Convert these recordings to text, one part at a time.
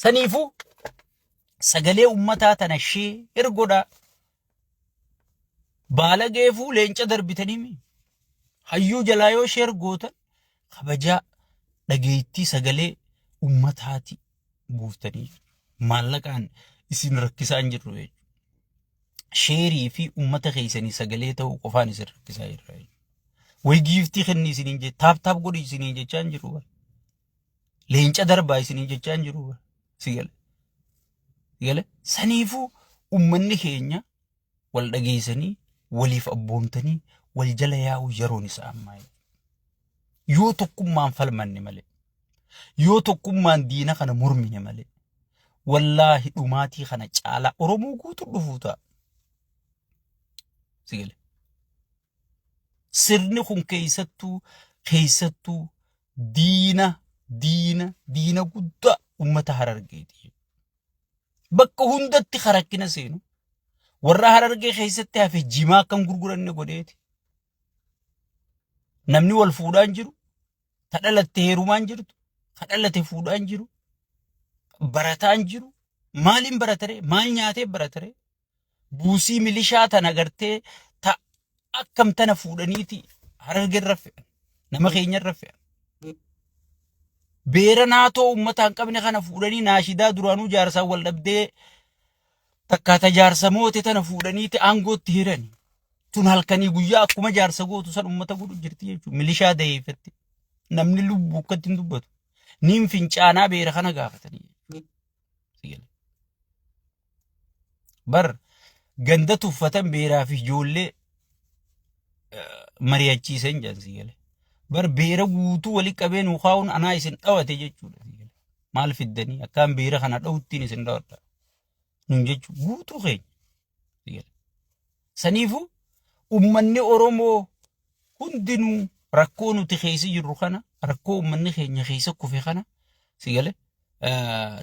Saniifuu sagalee ummataa tana ergoodha. Baala geefuu leenca darbitanii hayyuu jalaa yoo ergootan kabajaa dhageettii sagalee ummataati buuftanii maallaqaan isin rakkisaa hin jirru jechuudha. Sheerii fi ummata keessanii sagalee ta'uu qofaan isin rakkisaa jirra. Way giiftii kenni isiniin je taap godhi isiniin jechaa hin jiru. Leenca darbaa isiniin jechaa hin jiru. Sigale saniifuu ummanni keenya wal dhageessanii waliif abboomtanii wal jala yaa'u yeroon isaa ammaa. Yoo tokkummaan falmanne malee, yoo tokkummaan diina kana mormine malee, wallaahi dhumaatii kana caalaa Oromoo guutuu dhufuu ta'a. Sigale sirni kun keessattuu diina guddaa ummata Harargeeti. Bakka hundatti harakkina seenu warra Harargee keessatti hafe jimaa kan gurguranne godheeti. Namni wal fuudhaan jiru, dhalatte heerumaan jirtu, dhalatte fuudhaan jiru, barataan jiru. Maaliin baratare? Maal nyaatee baratare? Buusii milishaa tana agartee akkam tana fuudhaniiti Harargee irra fe'an. Nama keenya irra fe'an. Beera naatoo uummataan qabne kana fuudhanii naashidaa duraanuu jaarsaan wal dhabdee takkaata jaarsa moote tana fuudhaniiti aangootti hirani. Tun halkanii guyyaa akkuma jaarsa gootu san uummata godhu jirti jechuudha. Milishaa dayeeffatti. Namni lubbuu akkatti hin dubbatu. Niin fincaanaa beera kana gaafatanii. Bar ganda tuffatan beeraa fi ijoollee mari'achiisan jansi gale. Bar beera guutuu wali qabeen ukaa'uun anaa isin dhawate jechuudha. Maal fiddanii akkaan beera kana dhawuttiin isin dhawadha. Nun jechuun guutuu keenya. Saniifuu ummanni Oromoo hundinuu rakkoo nuti keessa jirru kana rakkoo ummanni keenya keessa kufe kana sigale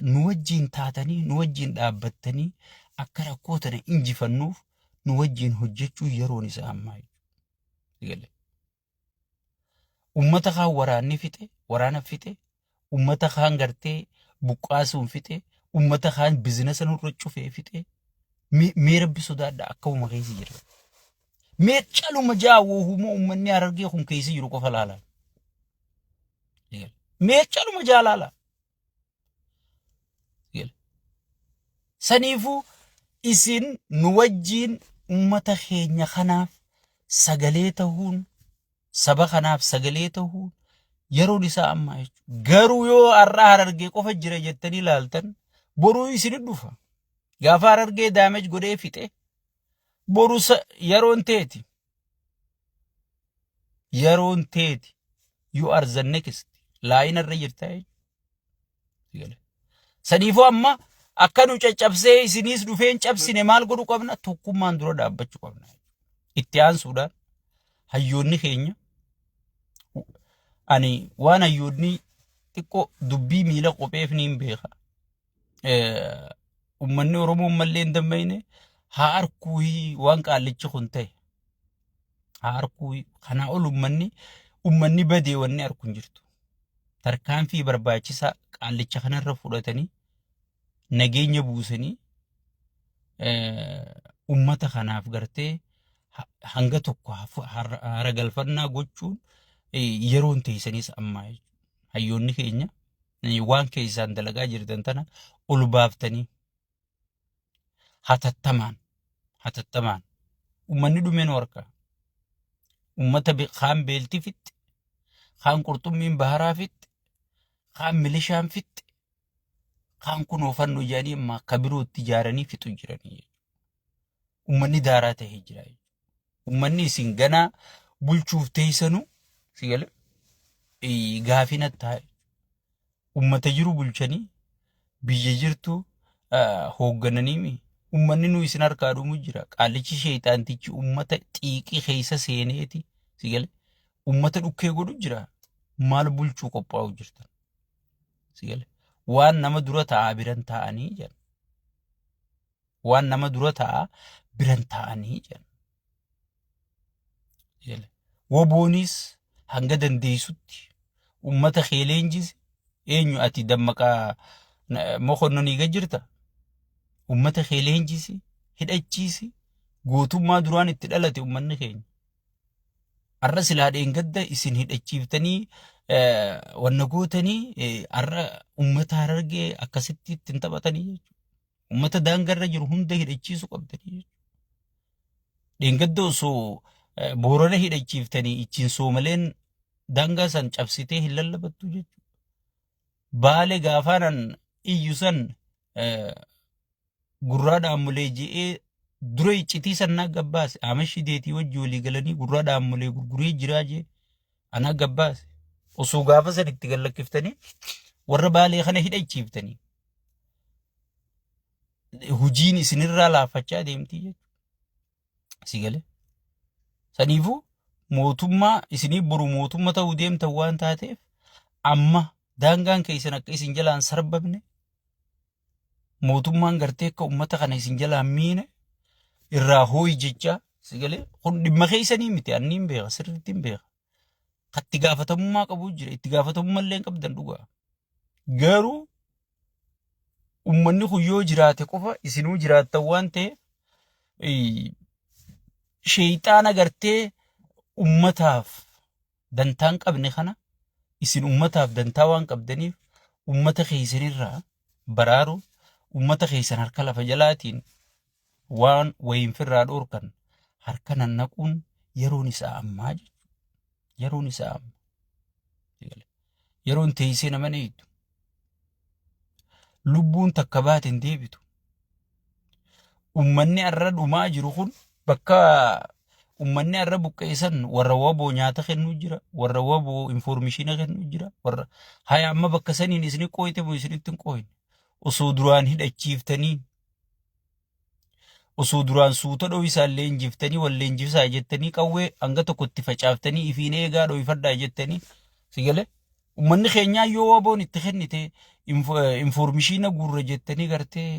nu wajjin taatanii nu wajjin dhaabbattanii akka rakkoo tana injifannuuf nu wajjin hojjechuu yeroon isaa ammaa. Sigale ummata kaan waraanni fixe waraana fixe ummata kaan gartee buqqaasuun fixe ummata kaan bizinesa nurra cufee fixe mee rabbi sodaadha akka uuma keessa jira. Mee caluma jaawoo huuma ummanni Harargee kun keessa jiru qofa laala. Mee caluma jaalaala. Saniifuu isin nu wajjin ummata keenya kanaaf sagalee ta'uun saba kanaaf sagalee ta'uun yeroon isaa ammaa jechuudha. Garuu yoo har'a Harargee qofa jira jettanii ilaaltan boruu isin dhufa. Gaafa Harargee daamej godhee fixe boru yeroon teeti. Yeroon teeti. You are the next. Laayina irra jirta jechuudha. Saniifuu amma akka nu caccabsee isinis dhufeen cabsine maal godhu qabna? Tokkummaan dura dhaabbachuu qabna. Itti aansuudhaan hayyoonni keenya ani waan hayyoonni xiqqoo dubbii miila qopheef ni beeka. Ummanni Oromoo mallee hin dammayne haa arkuu waan qaallichi kun ta'e. Haa arkuu kanaa ol ummanni badee wanni arku hin jirtu. Tarkaanfii barbaachisaa qaallicha kanarra fudhatanii nageenya buusanii ummata kanaaf gartee hanga tokko haragalfannaa gochuun yeroon teessanis ammaa jechuudha. Hayyoonni keenya waan keessaan dalagaa jirtan tana ol baaftanii hatattamaan ummanni dhumeen warqa ummata kaan beeltii fitti kaan qurxummiin baharaa fitti kaan milishaan fitti kaan kun oofannoo ijaanii amma akka birootti ijaaranii fixu jiranii. Ummanni daaraa ta'ee jira. Ummanni isin ganaa bulchuuf teessanuu sigale gaafina taa'e. Ummata jiru bulchanii biyya jirtu hooggananii ummanni nu isin harkaa dhumu jira. Qaallichi sheexaantichi ummata xiiqii keessa seeneeti sigale ummata dhukkee godhu jira. Maal bulchuu qophaa'u jirtan sigale waan nama dura taa'aa biran taa'anii jiran. Waan nama dura taa'aa biran taa'anii jiran. Woboonis hanga dandeessutti ummata keeleenjise eenyu ati dammaqaa mokhonnoni gajirta ummata kee leenjisi hidhachiisi gootummaa duraan itti dhalate ummanni keenya arra silaadheen gadda isin hidhachiiftanii wanna gootanii arra ummata Harargee akkasitti ittiin taphatanii jechuudha. Ummata daangarra jiru hunda hidhachiisu qabdanii jechuudha. Dheengadda osoo Boorana hidhachiiftanii ichiin Soomaleen daangaa san cabsitee hin lallabattu jechuudha. Baale gaafaanan iyyu san gurraadhaan mulee je'ee dura iccitii sannaa gabbaase amashi deetii wajji walii galanii gurraadhaan mulee gurguree jiraa jee anaa gabbaase osoo gaafa san itti gallakkiftanii warra Baalee kana hidhachiiftanii hujiin isinirraa laafachaa deemtii jechuudha. Si galee saniifuu mootummaa isinii boru mootummaa ta'uu deemtan waan taateef amma daangaan keessan akka isin jalaan sarbamne mootummaan gartee akka ummata kana isin jalaan miine irraa hooyi jecha si galee kun dhimma keessanii miti anniin beeka sirriittiin beeka itti gaafatamummaa qabu jira itti gaafatamummaa illee qabdan dhugaa garuu ummanni kun yoo jiraate qofa isinuu jiraattan waan ta'eef sheeyxaana gartee ummataaf dantaan qabne kana isin ummataaf dantaa waan qabdaniif ummata keessanirraa baraaru ummata keessan harka lafa jalaatiin waan wayinfirraa dhorkan harka nannaquun yeroon isaa ammaa jechuudha. Yeroon isaa amma. Yeroon teessee nama neetu. Lubbuun takka baateen deebitu. Ummanni arra dhumaa jiru kun bakka ummanni arra buqqeessan warra waboo nyaata kennuu jira warra waboo informeeshina kennuu jira warra haya amma bakka saniin isini qooyte moo isinitti hin qooyne osoo duraan hidhachiiftanii osoo duraan suuta dho'isaallee injiftanii wallee injifsaa jettanii qawwee hanga tokkotti facaaftanii ifiin eegaa dho'ifadhaa jettanii si galee ummanni keenyaa yoo waboon itti kennite informeeshina guurra jettanii gartee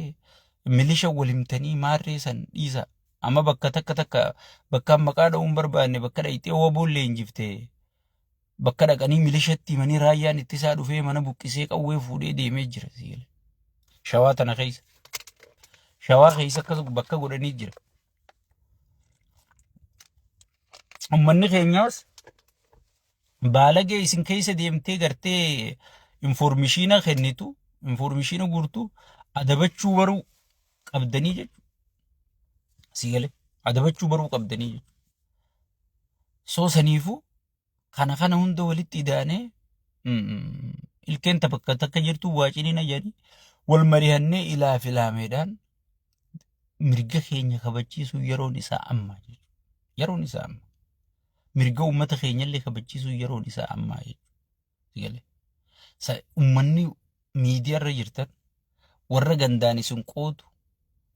milisha walimtanii maarree san dhiisa amma bakka takka bakka maqaa dha'uun barbaanne bakka dhayitee waboollee injiftee bakka dhaqanii milishatti manii raayyaan ittisaa dhufee mana buqqisee qawwee fuudhee deemee jira si galee shawaa tana keessa shawaa keessa akkas bakka godhanii jira. Ummanni keenyaas baalagee isin keessa deemtee gartee informeeshina kennitu informeeshina guurtu adabachuu baruu qabdanii jechuudha. Si galee adabachuu baruu qabdanii jechuudha. Soo saniifuu kana hunda walitti idaanee ilkeen takka jirtu waaciniin ayyaanii wal marihannee ilaa filaameedhaan mirga keenya kabachiisuu yeroon isaa amma jechuudha. Yeroon isaa amma. Mirga ummata keenyallee kabachiisuu yeroon isaa amma jechuudha. Ummanni miidiyaarra jirtan warra gandaan isin qootu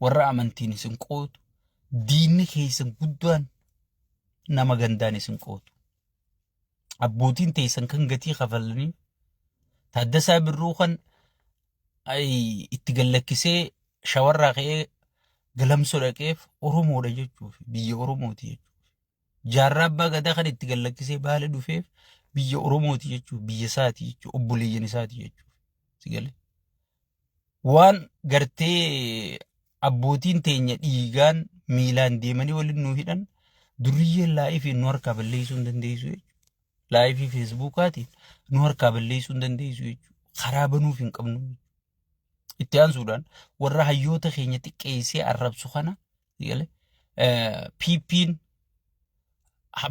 warra amantiin isin qootu diinni keessan guddaan nama gandaan isin qootu. Abbootiin teessan kan gatii kafalanii Taaddasaa Birruu kan itti gallakkisee shawarraa ka'ee galamsoo dhaqeef Oromoodha jechuuf biyya Oromooti jechuuf. Jaarraa abbaa gadaa kan itti gallakkisee Baale dhufeef biyya Oromooti jechuuf biyya isaati jechuuf obboleeyyan isaati jechuuf. Si galee waan gartee abbootiin teenya dhiigaan miilaan deemanii waliin nu hidhan duriyyeen laayifii nu harkaa balleessuu hin dandeessu jechuudha. Laayifii feesbuukaatiin nu harkaa balleessuu hin dandeessu jechuudha. Karaa banuuf hin qabnu. Itti aansuudhaan warra hayyoota keenya xiqqeessee arrabsu kana piippiin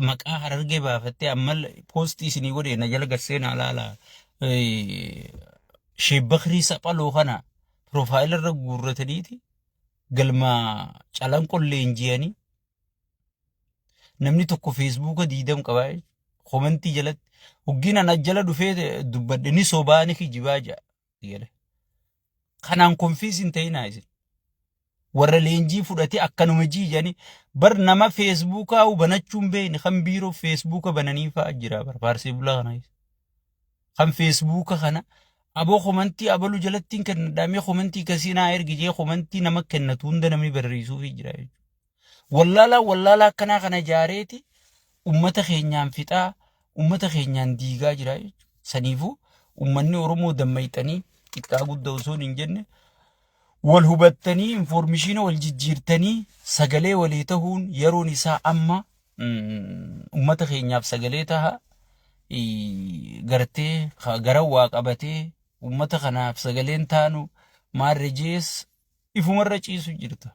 maqaa Harargee baafattee amma poostii isinii godhee na jala garseen alaalaa Sheebakrii Saphaloo kana proofaayilarra guurrataniiti galma calanqollee injiyanii namni tokko feesbuuka 20 qabaa komentii jalatti hoggiin ana jala dhufee dubbadhe ni sobaani kijibaa jaa kanaan konfiis hin ta'inaa isin warra leenjii fudhate akkanuma jiijanii bar nama feesbuukaa hubanachuun beekne kan biiroo feesbuuka bananii fa'aa jira bar faarsee bulaa kana kan feesbuuka kana aboo komentii abalu jalattiin kan dhaamee komentii kasiinaa ergijee komentii nama kennatu hunda namni barreessuuf jira jechuudha. Wallaalaa akkanaa kana jaareeti ummata keenyaan fixaa ummata keenyaan diigaa jira jechuudha. Saniifuu ummanni Oromoo dammayxanii xiqqaa guddaa osoo hin jenne wal hubattanii information wal jijjiirtanii sagalee walii ta'uun yeroon isaa amma ummata keenyaaf sagalee taha gartee gara waa qabatee ummata kanaaf sagaleen taanu maarrejees ifumarra ciisu jirta.